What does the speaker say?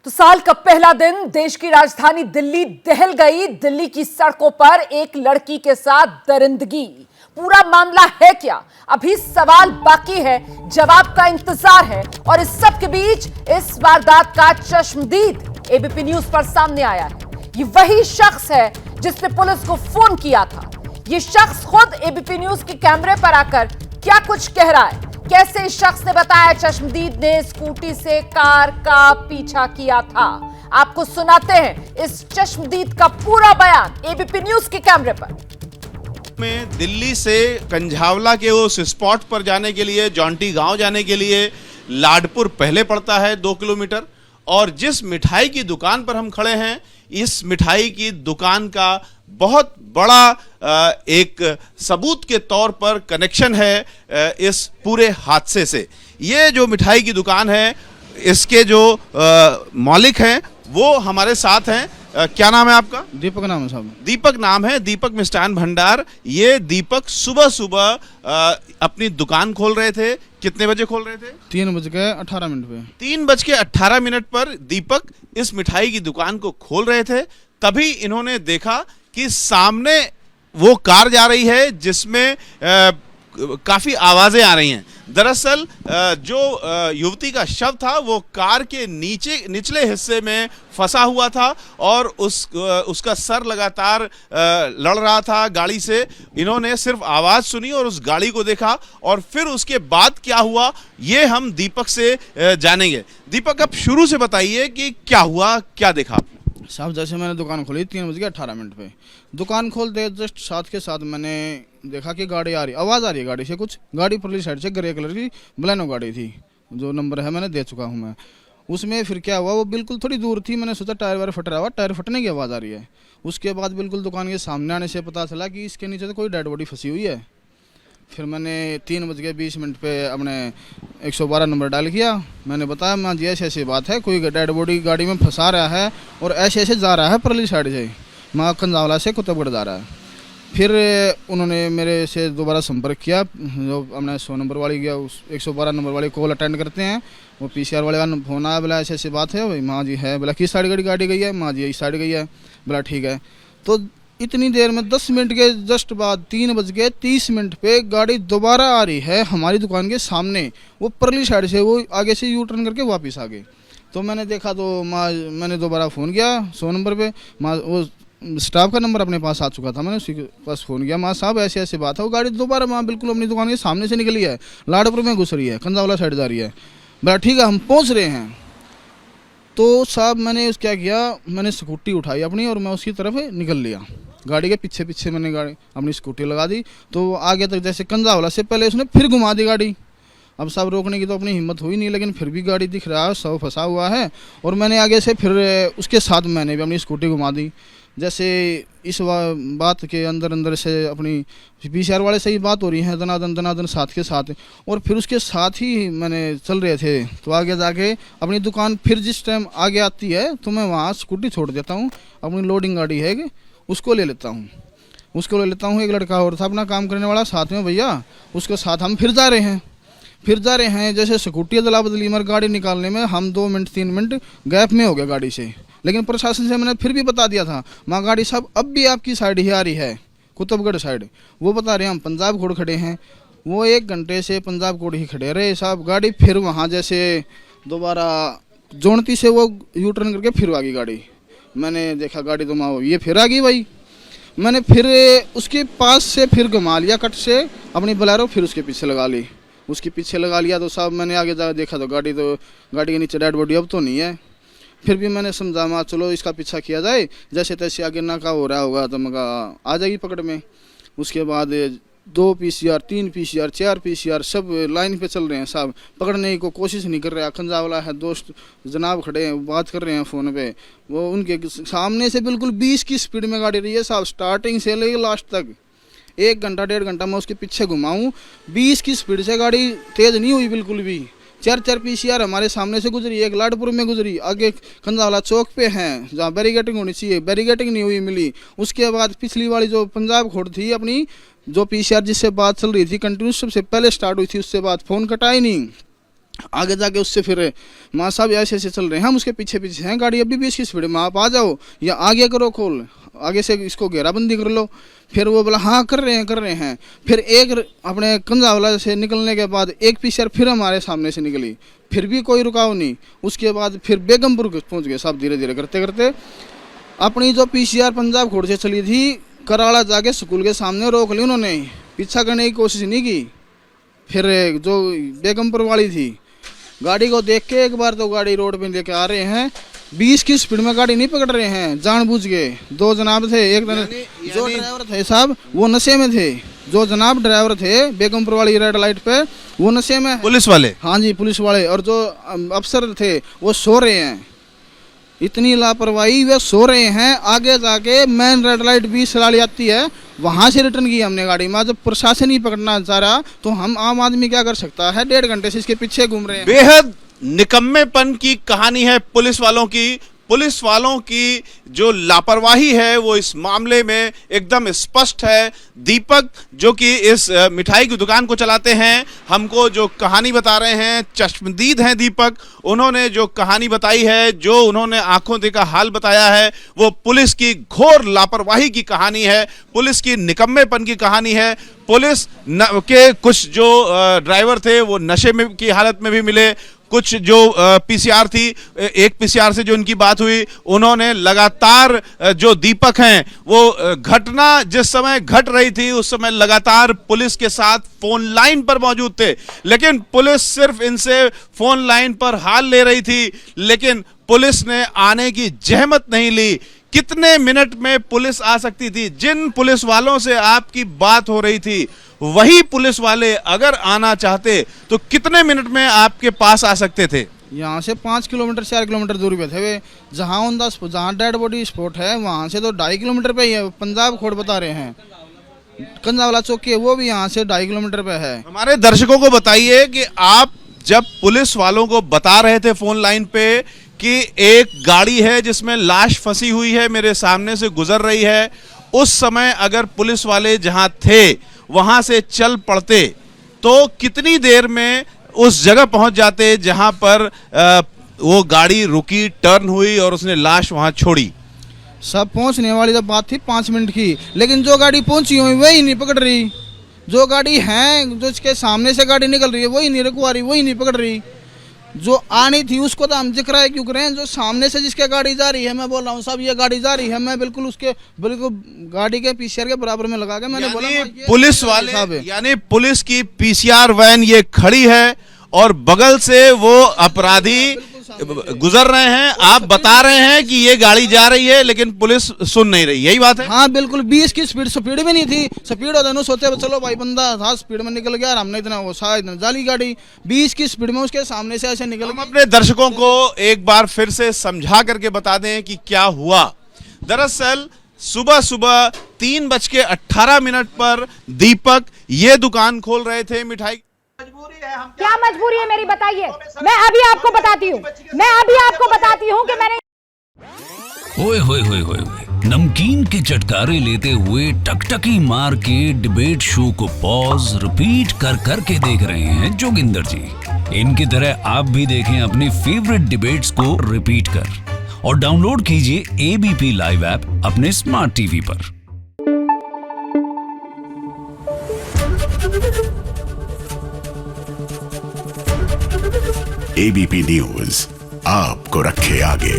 तो साल का पहला दिन देश की राजधानी दिल्ली दहल गई। दिल्ली की सड़कों पर एक लड़की के साथ दरिंदगी। पूरा मामला है क्या? अभी सवाल बाकी है, जवाब का इंतजार है। और इस सब के बीच इस वारदात का चश्मदीद एबीपी न्यूज पर सामने आया है। ये वही शख्स है जिसने पुलिस को फोन किया था। ये शख्स खुद एबीपी न्यूज के कैमरे पर आकर क्या कुछ कह रहा है, कैसे इस शख्स ने बताया चश्मदीद ने स्कूटी से कार का पीछा किया था। आपको सुनाते हैं इस चश्मदीद का पूरा बयान एबीपी न्यूज के कैमरे पर। में दिल्ली से कंझावला के उस स्पॉट पर जाने के लिए, जॉन्टी गांव जाने के लिए लाडपुर पहले पड़ता है 2 किलोमीटर। और जिस मिठाई की दुकान पर हम खड़े हैं, इस मिठाई की दुकान का बहुत बड़ा एक सबूत के तौर पर कनेक्शन है इस पूरे हादसे से। ये जो मिठाई की दुकान है, इसके जो मालिक हैं वो हमारे साथ हैं। क्या नाम है आपका? दीपक नाम है साहब। दीपक नाम है, दीपक मिष्ठान भंडार। ये दीपक सुबह सुबह अपनी दुकान खोल रहे थे। कितने बजे खोल रहे थे? 3:18 पे। 3:18 पर दीपक इस मिठाई की दुकान को खोल रहे थे। तभी इन्होंने देखा कि सामने वो कार जा रही है जिसमें काफी आवाजें आ रही हैं। दरअसल जो युवती का शव था वो कार के निचले हिस्से में फंसा हुआ था और उसका सर लगातार लड़ रहा था गाड़ी से। इन्होंने सिर्फ आवाज सुनी और उस गाड़ी को देखा, और फिर उसके बाद क्या हुआ ये हम दीपक से जानेंगे। दीपक, आप शुरू से बताइए कि क्या हुआ, क्या देखा आपने? साहब, जैसे मैंने दुकान खोली 3:18 पे, दुकान खोलते जस्ट साथ के साथ मैंने देखा कि गाड़ी आ रही, आवाज़ आ रही है गाड़ी से। कुछ गाड़ी परली साइड से ग्रे कलर की बलेनो गाड़ी थी, जो नंबर है मैंने दे चुका हूँ मैं। उसमें फिर क्या हुआ, वो बिल्कुल थोड़ी दूर थी। मैंने सोचा टायर वायर फट रहा हुआ, टायर फटने की आवाज़ आ रही है। उसके बाद बिल्कुल दुकान के सामने आने से पता चला कि इसके नीचे तो कोई डेड बॉडी फंसी हुई है। फिर मैंने 3:20 पे अपने 112 नंबर डायल किया। मैंने बताया, माँ जी ऐसी ऐसी बात है, कोई डेड बॉडी गाड़ी में फंसा रहा है और ऐसे ऐसे जा रहा है परली साइड से, माँ कंजावला से कुतुबगढ़ जा रहा है। फिर उन्होंने मेरे से दोबारा संपर्क किया। जो अपने 100 नंबर वाली गया, उस 112 नंबर वाले कॉल अटेंड करते हैं, वो PCR वाले का फोन आया। बोला ऐसी ऐसी बात है भाई। माँ जी है। बोला किस साइड गाड़ी गई है? माँ जी इस साइड गई है। बोला ठीक है। तो इतनी देर में 10 मिनट के जस्ट बाद 3:30 पे गाड़ी दोबारा आ रही है हमारी दुकान के सामने। वो परली साइड से, वो आगे से यू टर्न करके वापस आ गए। तो मैंने देखा तो मैंने दोबारा फ़ोन किया 100 नंबर पे। वो स्टाफ का नंबर अपने पास आ चुका था, मैंने उसी के पास फ़ोन किया। माँ साहब ऐसी ऐसी बात है, वो गाड़ी दोबारा बिल्कुल अपनी दुकान के सामने से निकली है, लाडपुर में घुस रही है, कंजावला साइड जा रही है। बोला ठीक है, हम पहुँच रहे हैं। तो साहब मैंने क्या किया, मैंने स्कूटी उठाई अपनी और मैं उसकी तरफ निकल लिया। गाड़ी के पीछे पीछे मैंने गाड़ी अपनी स्कूटी लगा दी। तो आगे तक जैसे कंजावला से पहले उसने फिर घुमा दी गाड़ी। अब साहब रोकने की तो अपनी हिम्मत हुई नहीं, लेकिन फिर भी गाड़ी दिख रहा है, सब फंसा हुआ है। और मैंने आगे से फिर उसके साथ मैंने भी अपनी स्कूटी घुमा दी। जैसे इस बात के अंदर से अपनी PCR वाले से ही बात हो रही है, दनादन साथ के साथ। और फिर उसके साथ ही मैंने चल रहे थे। तो आगे जाके अपनी दुकान फिर जिस टाइम आगे आती है तो मैं वहाँ स्कूटी छोड़ देता हूँ। अपनी लोडिंग गाड़ी है उसको ले लेता हूँ। एक लड़का और था अपना काम करने वाला साथ में भैया, उसके साथ हम फिर जा रहे हैं। जैसे स्कूटी अदला बदली मर गाड़ी निकालने में हम 2 मिनट 3 मिनट गैप में हो गए गाड़ी से। लेकिन प्रशासन से मैंने फिर भी बता दिया था, माँ गाड़ी साहब अब भी आपकी साइड ही आ रही है, कुतुबगढ़ साइड। वो बता रहे हैं हम पंजाब कोड खड़े हैं। वो 1 घंटे से पंजाब कोड ही खड़े रहे साहब। गाड़ी फिर वहाँ जैसे दोबारा जोनती से वो यू टर्न करके फिर आ गई गाड़ी। मैंने देखा गाड़ी तो माँ ये फिर आ गई भाई। मैंने फिर उसके पास से फिर घुमा लिया कट से अपनी बोलेरो, फिर उसके पीछे लगा ली। तो साहब मैंने आगे जा देखा तो गाड़ी के नीचे डेड बॉडी अब तो नहीं है। फिर भी मैंने समझा माँ चलो इसका पीछा किया जाए, जैसे तैसे आगे नाका हो रहा होगा तो मगा आ जाएगी पकड़ में। उसके बाद 2 PCR 3 PCR 4 PCR सब लाइन पे चल रहे हैं साहब, पकड़ने की कोशिश नहीं कर रहा। कंजावला है, दोस्त जनाब खड़े हैं, बात कर रहे हैं फ़ोन पे। वो उनके सामने से बिल्कुल 20 की स्पीड में गाड़ी रही है साहब, स्टार्टिंग से लेकर लास्ट तक। 1 घंटा 1.5 घंटा मैं उसके पीछे घुमाऊँ, 20 की स्पीड से गाड़ी तेज़ नहीं हुई बिल्कुल भी। 4 PCR हमारे सामने से गुजरी, एक लाडपुर में गुजरी, आगे कंजावला चौक पे हैं जहाँ बैरिगेटिंग होनी चाहिए, बैरिगेटिंग नहीं हुई मिली। उसके बाद पिछली वाली जो पंजाब खोड़ थी अपनी, जो PCR जिससे बात चल रही थी कंटिन्यूस, सबसे पहले स्टार्ट हुई थी, उससे बाद फ़ोन कटा ही नहीं। आगे जाके उससे फिर माँ साहब ऐसे ऐसे चल रहे हैं, हम उसके पीछे पीछे हैं, गाड़ी अभी भी इसकी स्पीड में, आप आ जाओ या आगे करो खोल, आगे से इसको घेराबंदी कर लो। फिर वो बोला हाँ कर रहे हैं। फिर एक अपने कंजावला से निकलने के बाद एक पीसीआर फिर हमारे सामने से निकली, फिर भी कोई रुकाव नहीं। उसके बाद फिर बेगमपुर पहुंच गए साहब, धीरे धीरे करते करते। अपनी जो पीसीआर पंजाब खोड़ से चली थी, कराड़ा जाके स्कूल के सामने रोक ली उन्होंने, पीछा करने की कोशिश नहीं की। फिर जो बेगमपुर वाली थी, गाड़ी को देख के एक बार तो गाड़ी रोड पे लेके आ रहे हैं, 20 की स्पीड में गाड़ी नहीं पकड़ रहे हैं, जानबूझ के। 2 जनाब थे, एक जो ड्राइवर थे साहब वो नशे में थे, जो जनाब ड्राइवर थे बेगमपुर वाली रेड लाइट पे वो नशे में, पुलिस वाले, हाँ जी पुलिस वाले, और जो अफसर थे वो सो रहे हैं। इतनी लापरवाही, वे सो रहे हैं। आगे जाके मेन रेड लाइट 20 सलाली आती है, वहां से रिटर्न की हमने गाड़ी में। जब प्रशासन ही पकड़ना चाह रहा तो हम आम आदमी क्या कर सकता है, 1.5 घंटे से इसके पीछे घूम रहे हैं। बेहद निकम्मेपन की कहानी है पुलिस वालों की। पुलिस वालों की जो लापरवाही है वो इस मामले में एकदम स्पष्ट है। दीपक जो कि इस मिठाई की दुकान को चलाते हैं, हमको जो कहानी बता रहे हैं, चश्मदीद हैं दीपक, उन्होंने जो कहानी बताई है, जो उन्होंने आंखों देखा हाल बताया है, वो पुलिस की घोर लापरवाही की कहानी है, पुलिस की निकम्मेपन की कहानी है। पुलिस के कुछ जो ड्राइवर थे वो नशे में की हालत में भी मिले, कुछ जो पीसीआर थी, एक पीसीआर से जो इनकी बात हुई, उन्होंने लगातार जो दीपक हैं वो घटना जिस समय घट रही थी उस समय लगातार पुलिस के साथ फोन लाइन पर मौजूद थे, लेकिन पुलिस सिर्फ इनसे फोन लाइन पर हाल ले रही थी, लेकिन पुलिस ने आने की जहमत नहीं ली। कितने मिनट में पुलिस आ सकती थी? जिन पुलिस वालों से आपकी बात हो रही थी वही पुलिस वाले अगर आना चाहते तो कितने मिनट में आपके पास आ सकते थे? यहाँ से 5 किलोमीटर 4 किलोमीटर दूरी पे थे वे। जहाँ डेड बॉडी स्पॉट है वहाँ से तो 2.5 किलोमीटर पे ही है। पंजाब खोड़ बता रहे हैं, कंजावला चौकी है वो भी यहाँ से 2.5 किलोमीटर पे है। हमारे दर्शकों को बताइए कि आप जब पुलिस वालों को बता रहे थे फोन लाइन पे कि एक गाड़ी है जिसमें लाश फंसी हुई है, मेरे सामने से गुजर रही है, उस समय अगर पुलिस वाले जहां थे वहां से चल पड़ते तो कितनी देर में उस जगह पहुंच जाते जहां पर वो गाड़ी रुकी, टर्न हुई और उसने लाश वहां छोड़ी? सब पहुंचने वाली तो बात थी 5 मिनट की, लेकिन जो गाड़ी पहुंची हुई वही नहीं पकड़ रही। जो गाड़ी है, जो इसके सामने से गाड़ी निकल रही है वही नहीं रुकवा रही, वही नहीं पकड़ रही। जो आनी थी उसको तो हम जिक्र है क्यों करें, जो सामने से जिसके गाड़ी जा रही है, मैं बोल रहा हूँ साहब ये गाड़ी जा रही है, मैं बिल्कुल गाड़ी के पीसीआर के बराबर में लगा के मैंने बोला पुलिस वाले, यानी पुलिस की पीसीआर वैन ये खड़ी है और बगल से वो अपराधी गुजर रहे हैं, आप बता रहे हैं कि ये गाड़ी जा रही है लेकिन पुलिस सुन नहीं रही, यही बात है? हाँ बिल्कुल, 20 की स्पीड भी नहीं थी। स्पीड होता है सोचते चलो भाई बंदा था स्पीड में निकल गया, हमने इतना वो शायद जाली गाड़ी 20 की स्पीड में उसके सामने से ऐसे निकल। हम अपने दर्शकों को एक बार फिर से समझा करके बता दें कि क्या हुआ। दरअसल सुबह 3:18 पर दीपक ये दुकान खोल रहे थे मिठाई। क्या मजबूरी है मेरी बताइए, मैं अभी आपको बताती हूँ कि मैंने ओए होए होए होए नमकीन के चटकारे लेते हुए टकटकी मार के डिबेट शो को पॉज रिपीट कर करके देख रहे हैं जोगिंदर जी। इनकी तरह आप भी देखें अपनी फेवरेट डिबेट्स को रिपीट कर और डाउनलोड कीजिए एबीपी लाइव ऐप अपने स्मार्ट टीवी पर। एबीपी न्यूज आपको रखे आगे।